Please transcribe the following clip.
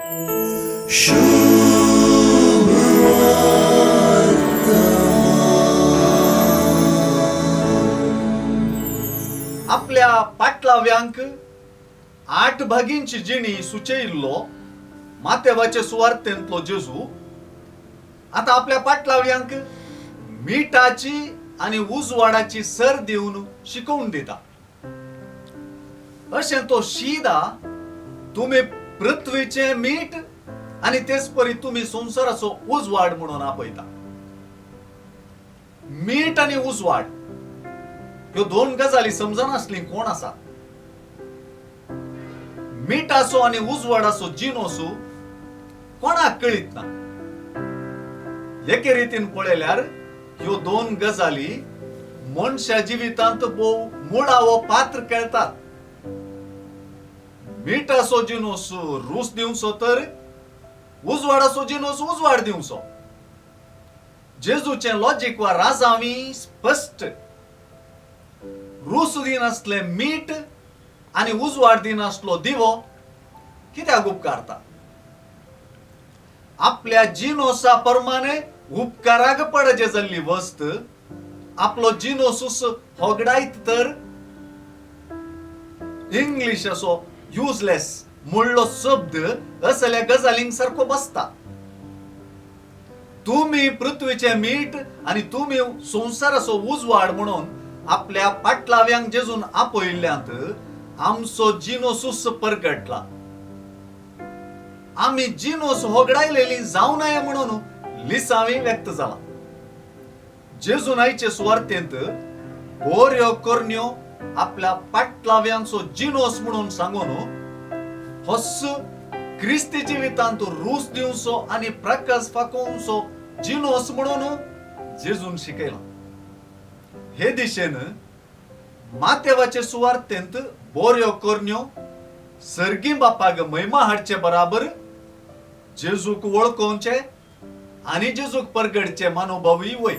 आपल्या पाटलाव्यांक 8 भागींची जिणी सुचयिल्लो मातेवाचे सुवार्थेंतलो जेजू आता आपल्या पाटलाव्यांक मीठाची आणि उजवाडाची सर दिवन शिकवून दिता. अशें तो शिदा तुम्ही पृथ्वीचे मीठ आणि तेच परी तुम्ही संसाराचो उजवाड म्हणून आपयता. मीठ आणि उजवाड ह्यो दोन गजाली समजनासली कोण आसा. मीठाचो आणि उजवाडाचो जिनोसू कोणाक कळीत ना. एके रितीन पळयल्यार ह्यो दोन गजाली मनशा जिवितांत भोव मुळावो पात्र खेळतात. मीठाचो जिनोस रूच दिवचो तर उजवाडाचो जिनोस उजवाड दिवचो. जेजूचे लॉजिक वा राजावी स्पष्ट. रूच दिनासले मीठ आणि उजवाड दिनासलो दिवो कित्याक उपकारता. आपल्या जिनोसा प्रमाणे उपकाराक पडजे जाल्ली वस्त आपलो जिनोसूस होगडायत तर इंग्लिश असो युजलेस म्हणलो शब्द असल्या गजालींक सारको बसता. तुम्ही पृथ्वीचे मीठ आणि तुम्ही संसाराचो उजवाड म्हणून आपल्या पाटलाव्यांक जेजून आपयल्ल्यांत आमचो जिनोसूस परगटला. आम्ही जिनोस होगडायलेली जाऊ नये म्हणून लिसावी व्यक्त झाला. जेजून आयचे सुवार्थेंत बोऱ्यो करण्यो आपल्या पाटलाव्यांचो जिनोस म्हणून सांगून हस ख्रिस्ती जिवितांत रूच दिवचो आणि प्रकाश फाकोवचो जिनोस म्हणून जेजून शिकयला. हे दिशेन मातेवाचे सुवार्थेंत बोऱ्यो करण्यो सर्गी बापाक महिमा हाडचे बराबर जेजूक वळखोवचे आणि जेजूक परगडचे मनोभावी वय.